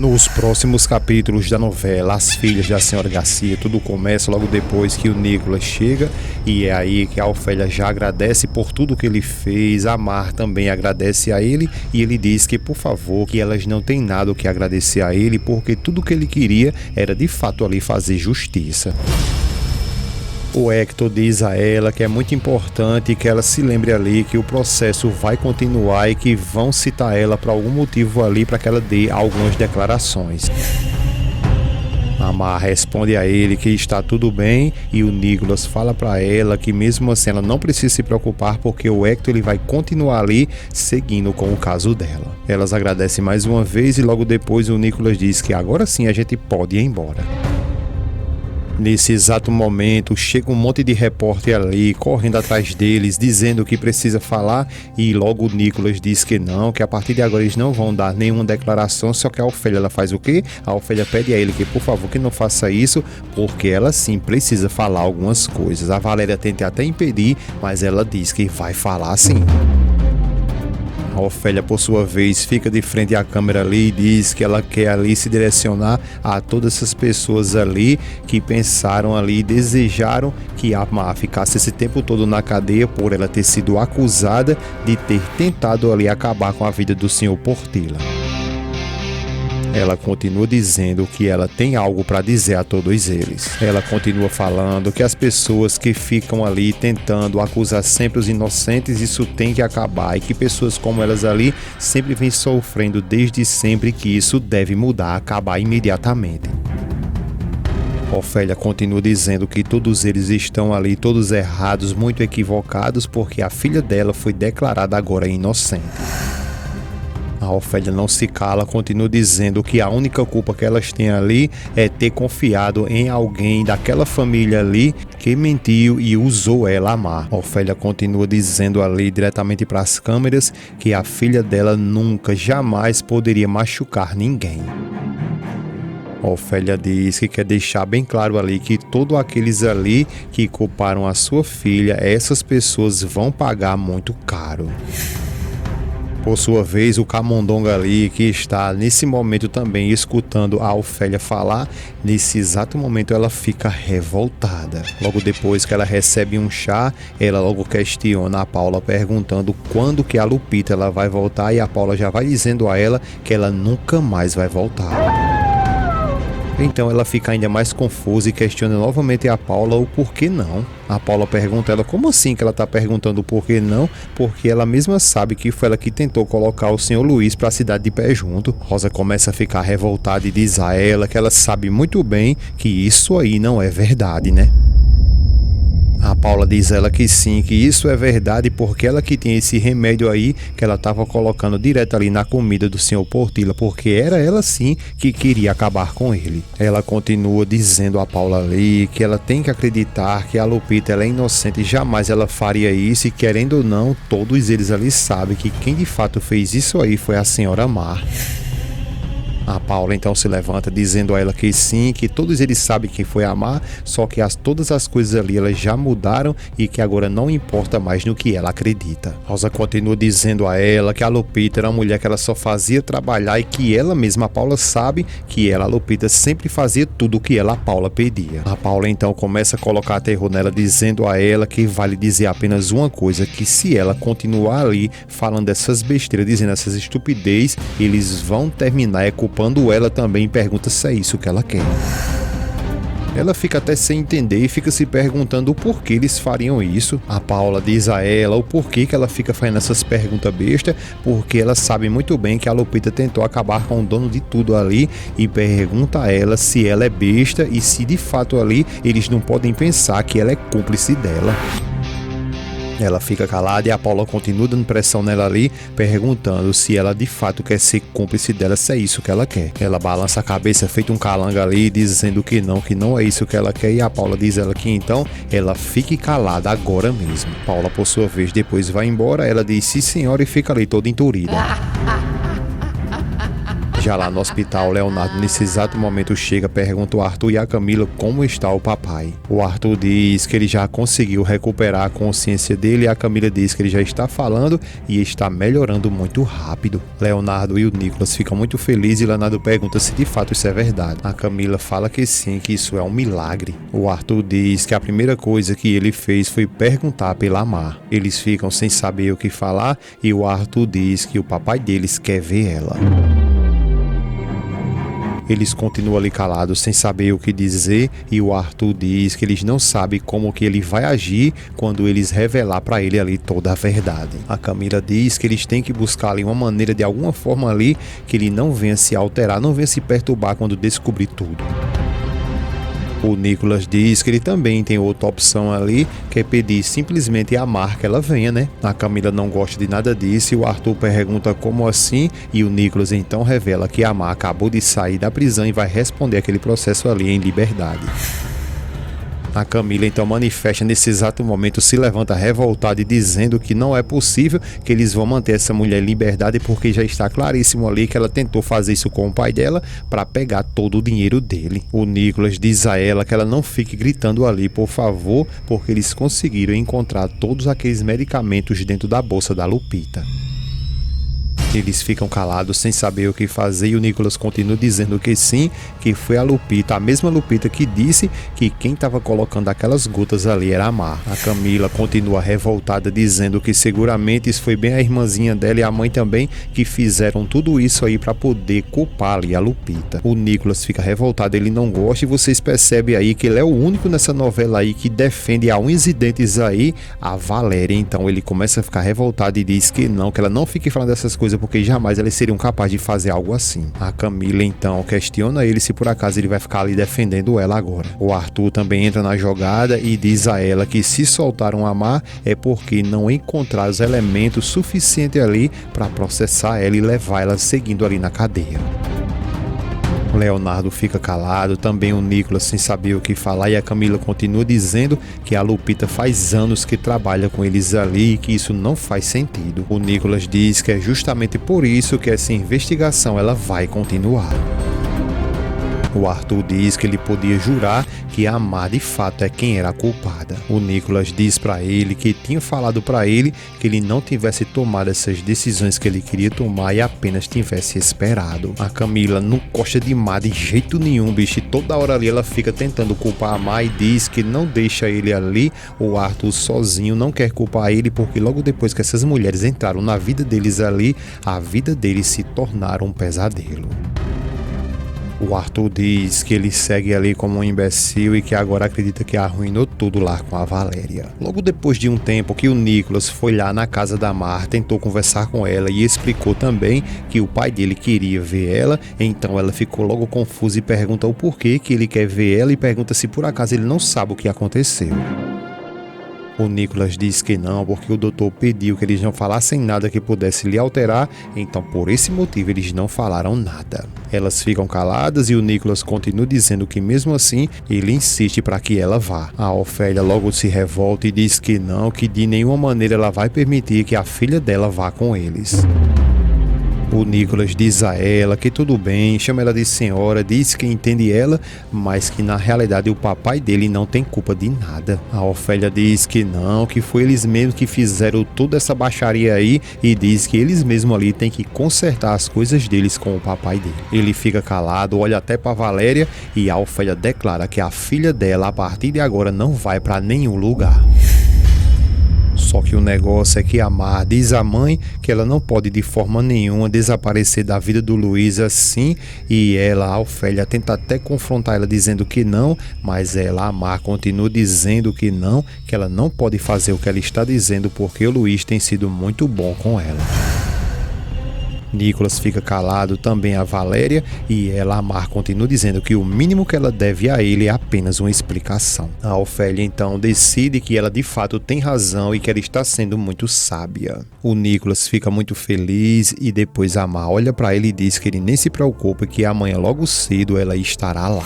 Nos próximos capítulos da novela, As Filhas da Senhora Garcia, tudo começa logo depois que o Nicolas chega e é aí que a Ofélia já agradece por tudo que ele fez, a Mar também agradece a ele e ele diz que, por favor, que elas não têm nada o que agradecer a ele porque tudo que ele queria era de fato ali fazer justiça. O Hector diz a ela que é muito importante que ela se lembre ali que o processo vai continuar e que vão citar ela por algum motivo ali para que ela dê algumas declarações. A Mar responde a ele que está tudo bem e o Nicolas fala para ela que mesmo assim ela não precisa se preocupar porque o Hector ele vai continuar ali seguindo com o caso dela. Elas agradecem mais uma vez e logo depois o Nicolas diz que agora sim a gente pode ir embora. Nesse exato momento, chega um monte de repórter ali, correndo atrás deles, dizendo que precisa falar e logo o Nicolas diz que não, que a partir de agora eles não vão dar nenhuma declaração, só que a Ofélia ela faz o quê? A Ofélia pede a ele que, por favor, que não faça isso, porque ela sim precisa falar algumas coisas. A Valéria tenta até impedir, mas ela diz que vai falar sim. A Ofélia, por sua vez, fica de frente à câmera ali e diz que ela quer ali se direcionar a todas essas pessoas ali que pensaram ali e desejaram que a Mar ficasse esse tempo todo na cadeia por ela ter sido acusada de ter tentado ali acabar com a vida do Sr. Portilla. Ela continua dizendo que ela tem algo para dizer a todos eles. Ela continua falando que as pessoas que ficam ali tentando acusar sempre os inocentes, isso tem que acabar e que pessoas como elas ali sempre vêm sofrendo desde sempre, que isso deve mudar, acabar imediatamente. Ofélia continua dizendo que todos eles estão ali, todos errados, muito equivocados, porque a filha dela foi declarada agora inocente. A Ofélia não se cala, continua dizendo que a única culpa que elas têm ali é ter confiado em alguém daquela família ali que mentiu e usou ela a Mar. A Ofélia continua dizendo ali diretamente para as câmeras que a filha dela nunca, jamais poderia machucar ninguém. A Ofélia diz que quer deixar bem claro ali que todos aqueles ali que culparam a sua filha, essas pessoas vão pagar muito caro. Por sua vez, o Camundonga ali, que está nesse momento também escutando a Ofélia falar, nesse exato momento ela fica revoltada. Logo depois que ela recebe um chá, ela logo questiona a Paula perguntando quando que a Lupita ela vai voltar e a Paula já vai dizendo a ela que ela nunca mais vai voltar. Então ela fica ainda mais confusa e questiona novamente a Paula o porquê não. A Paula pergunta a ela como assim que ela está perguntando o porquê não, porque ela mesma sabe que foi ela que tentou colocar o Sr. Luiz para a cidade de pé junto. Rosa começa a ficar revoltada e diz a ela que ela sabe muito bem que isso aí não é verdade, né? A Paula diz a ela que sim, que isso é verdade porque ela que tem esse remédio aí que ela estava colocando direto ali na comida do Sr. Portilla, porque era ela sim que queria acabar com ele. Ela continua dizendo a Paula ali que ela tem que acreditar que a Lupita ela é inocente, jamais ela faria isso e querendo ou não, todos eles ali sabem que quem de fato fez isso aí foi a senhora Mar. A Paula então se levanta dizendo a ela que sim, que todos eles sabem quem foi a Mar, só que todas as coisas ali elas já mudaram e que agora não importa mais no que ela acredita. Rosa continua dizendo a ela que a Lupita era uma mulher que ela só fazia trabalhar e que ela mesma, a Paula, sabe que ela, a Lupita, sempre fazia tudo o que ela, a Paula, pedia. A Paula então começa a colocar terror nela dizendo a ela que vale dizer apenas uma coisa, que se ela continuar ali falando essas besteiras, dizendo essas estupidez, eles vão terminar culpando ela também e pergunta se é isso que ela quer. Ela fica até sem entender e fica se perguntando o porquê eles fariam isso. A Paula diz a ela o porquê que ela fica fazendo essas perguntas bestas, porque ela sabe muito bem que a Lupita tentou acabar com o dono de tudo ali e pergunta a ela se ela é besta e se de fato ali eles não podem pensar que ela é cúmplice dela. Ela fica calada e a Paula continua dando pressão nela ali, perguntando se ela de fato quer ser cúmplice dela, se é isso que ela quer. Ela balança a cabeça feito um calanga ali, dizendo que não é isso que ela quer, e a Paula diz a ela que então ela fique calada agora mesmo. Paula, por sua vez, depois vai embora, ela diz sim senhora e fica ali toda enturida. Já lá no hospital, Leonardo nesse exato momento chega, pergunta ao Arthur e a Camila como está o papai. O Arthur diz que ele já conseguiu recuperar a consciência dele e a Camila diz que ele já está falando e está melhorando muito rápido. Leonardo e o Nicolas ficam muito felizes e Leonardo pergunta se de fato isso é verdade. A Camila fala que sim, que isso é um milagre. O Arthur diz que a primeira coisa que ele fez foi perguntar pela Mar. Eles ficam sem saber o que falar e o Arthur diz que o papai deles quer ver ela. Eles continuam ali calados sem saber o que dizer e o Arthur diz que eles não sabem como que ele vai agir quando eles revelar para ele ali toda a verdade. A Camila diz que eles têm que buscar ali uma maneira de alguma forma ali que ele não venha se alterar, não venha se perturbar quando descobrir tudo. O Nicolas diz que ele também tem outra opção ali, que é pedir simplesmente a Mar que ela venha, né? A Camila não gosta de nada disso e o Arthur pergunta como assim e o Nicolas então revela que a Mar acabou de sair da prisão e vai responder aquele processo ali em liberdade. A Camila então manifesta nesse exato momento, se levanta revoltada e dizendo que não é possível que eles vão manter essa mulher em liberdade porque já está claríssimo ali que ela tentou fazer isso com o pai dela para pegar todo o dinheiro dele. O Nicolas diz a ela que ela não fique gritando ali, por favor, porque eles conseguiram encontrar todos aqueles medicamentos dentro da bolsa da Lupita. Eles ficam calados sem saber o que fazer e o Nicolas continua dizendo que sim, que foi a Lupita, a mesma Lupita que disse que quem estava colocando aquelas gotas ali era a Mar. A Camila continua revoltada dizendo que seguramente isso foi bem a irmãzinha dela e a mãe também que fizeram tudo isso aí para poder culpar ali a Lupita. O Nicolas fica revoltado, ele não gosta e vocês percebem aí que ele é o único nessa novela aí que defende a unhas e dentes aí a Valéria. Então ele começa a ficar revoltado e diz que ela não fique falando dessas coisas porque jamais eles seriam capazes de fazer algo assim. A Camila então questiona ele se por acaso ele vai ficar ali defendendo ela agora. O Arthur também entra na jogada e diz a ela que se soltaram a Mar é porque não encontraram os elementos suficientes ali para processar ela e levar ela seguindo ali na cadeia. O Leonardo fica calado, também o Nicolas sem saber o que falar e a Camila continua dizendo que a Lupita faz anos que trabalha com eles ali e que isso não faz sentido. O Nicolas diz que é justamente por isso que essa investigação ela vai continuar. O Arthur diz que ele podia jurar que a Mar de fato é quem era a culpada. O Nicolas diz para ele que tinha falado para ele que ele não tivesse tomado essas decisões que ele queria tomar e apenas tivesse esperado. A Camila não gosta de Mar de jeito nenhum, bicho, e toda hora ali ela fica tentando culpar a Mar e diz que não deixa ele ali, o Arthur sozinho, não quer culpar ele porque logo depois que essas mulheres entraram na vida deles ali, a vida deles se tornaram um pesadelo. O Arthur diz que ele segue ali como um imbecil e que agora acredita que arruinou tudo lá com a Valéria. Logo depois de um tempo que o Nicolas foi lá na casa da Mar, tentou conversar com ela e explicou também que o pai dele queria ver ela, então ela ficou logo confusa e pergunta o porquê que ele quer ver ela e pergunta se por acaso ele não sabe o que aconteceu. O Nicolas diz que não, porque o doutor pediu que eles não falassem nada que pudesse lhe alterar, então por esse motivo eles não falaram nada. Elas ficam caladas e o Nicolas continua dizendo que mesmo assim ele insiste para que ela vá. A Ofélia logo se revolta e diz que não, que de nenhuma maneira ela vai permitir que a filha dela vá com eles. O Nicolas diz a ela que tudo bem, chama ela de senhora, diz que entende ela, mas que na realidade o papai dele não tem culpa de nada. A Ofélia diz que não, que foi eles mesmos que fizeram toda essa baixaria aí e diz que eles mesmos ali têm que consertar as coisas deles com o papai dele. Ele fica calado, olha até para Valéria e a Ofélia declara que a filha dela a partir de agora não vai para nenhum lugar. Só que o negócio é que a Mar diz à mãe que ela não pode de forma nenhuma desaparecer da vida do Luiz assim, e ela, a Ofélia, tenta até confrontar ela dizendo que não, mas ela, a Mar, continua dizendo que ela não pode fazer o que ela está dizendo porque o Luiz tem sido muito bom com ela. Nicolas fica calado, também a Valéria, e ela, a Mar, continua dizendo que o mínimo que ela deve a ele é apenas uma explicação. A Ofélia então decide que ela de fato tem razão e que ela está sendo muito sábia. O Nicolas fica muito feliz e depois a Mar olha para ele e diz que ele nem se preocupa, que amanhã logo cedo ela estará lá.